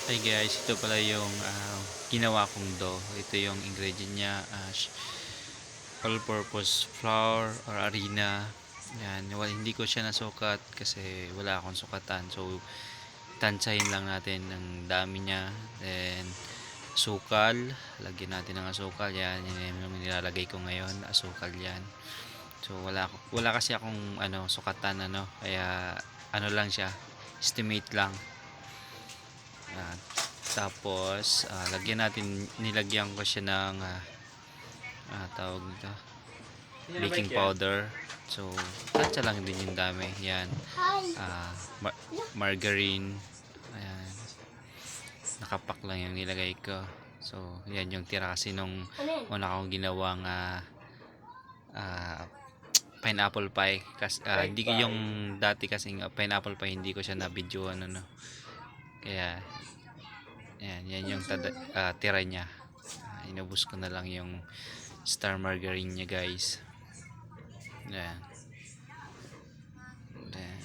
Hi guys, ito pala yung ginawa kong dough. Ito yung ingredient niya, all-purpose flour or harina. Yan, hindi ko siya nasukat kasi wala akong sukatan. So, tansyahin lang natin ang dami niya. Then, asukal. Lagyan natin ng asukal. Yan, yan yung nilalagay ko ngayon. Asukal yan. So, wala kasi akong sukatan. Kaya, lang siya. Estimate lang. Yan. Tapos nilagyan ko siya ng tawag nito, baking powder. So tansya lang din yung dami. Yan, margarine. Ayan, nakapak lang yung nilagay ko. So yan yung tira kasi nung una kong ginawang pineapple pie kasi hindi ko yung dati kasing pineapple pie, hindi ko siya na videoan kaya yan yung tira niya. Inubos ko na lang yung star margarine niya guys. Yan. Yan.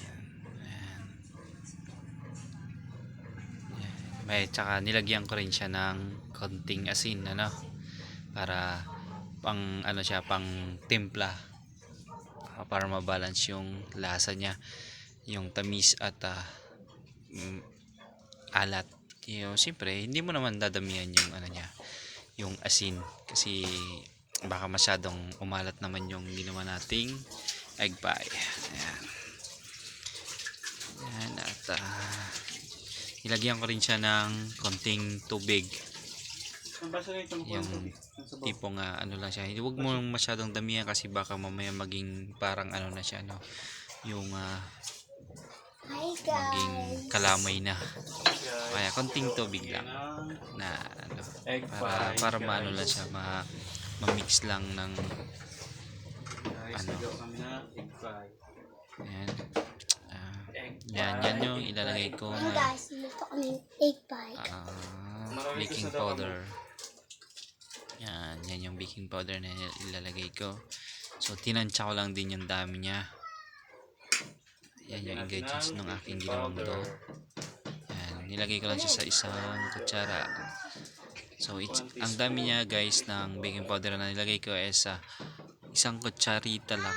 May tsaka nilagyan ko rin siya ng konting asin para pang siya, pang timpla, para mabalance yung lasa niya, yung tamis at alat. Siyempre hindi mo naman dadamihan yung niya, yung asin, kasi baka masyadong umalat naman yung ginawa nating egg pie. Ayan. Ayan, at ilagyan ko rin siya ng konting tubig, yung tipong lang siya. Huwag mo masyadong damihan kasi baka mamaya maging parang na siya yung maging kalamay na. Kaya konting tubig lang na para maano lang siya, ma-mix lang ng yan yung ilalagay ko na baking powder. Yan yung baking powder na ilalagay ko. So tinansya ko lang din yung dami niya. Yan yung ingredients ng aking ginawang dough. Yan, nilagay ko lang siya sa isang kutsara. So ang dami niya guys ng baking powder na nilagay ko is isang kutsarita lang.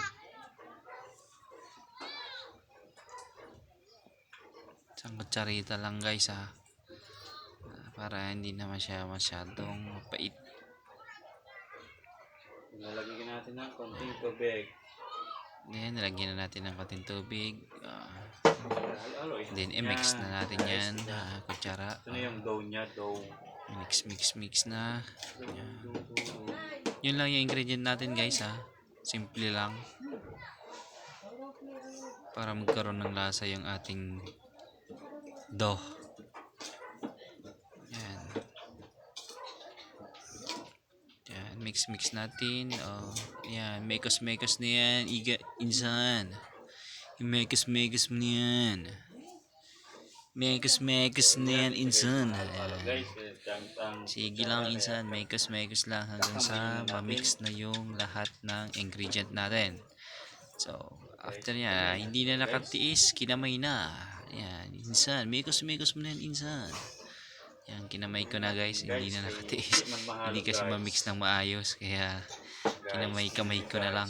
Isang kutsarita lang guys para hindi naman siya masyadong mapait. Nalagyan natin ng konting tubig. Then nilagyan na natin ng konting tubig. Then i-mix na natin yan, kutsara. Ito na yung dough niya, dough. Mix na. Yun lang yung ingredient natin guys simple lang, para magkaroon ng lasa yung ating dough. Yan. Yan, mix natin. Yan, mekos na yan, insan. Mekos na yan. Mekos na yan, insan. Sige lang insan, mekos lang hanggang sa ma-mix na yung lahat ng ingredient natin. So after niya, hindi na nakatiis, kinamay na. Yan, insan, mekos mo na yan, insan. Yan, kinamay ko na guys, hindi na nakatiis. Hindi kasi ma-mix ng maayos, kaya kinamay ko na lang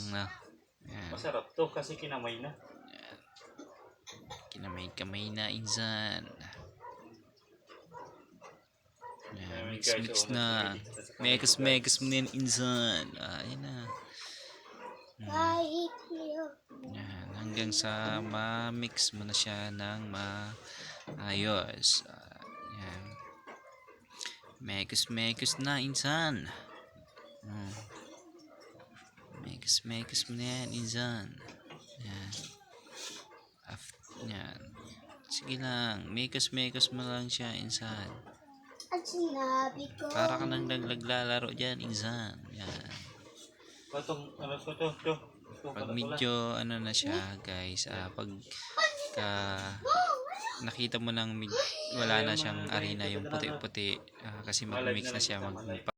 Yan. Masarap to kasi kinamay na. Yan. Kinamay na, insan. Yan, mix na. Mekos mo na yan, insan. Yan na. Yan, hanggang sa ma-mix mo na siya ng maayos. Yan. Mekos na, insan. Mekos mo na yan, insan. Yan. Yan. Sige lang, mekos mo lang siya, insan. Para ka nang naglalaro dyan, insan. Yan. Pag medyo na siya guys, pag nakita mo nang wala na siyang harina, yung puti-puti, kasi mag-mix na siya,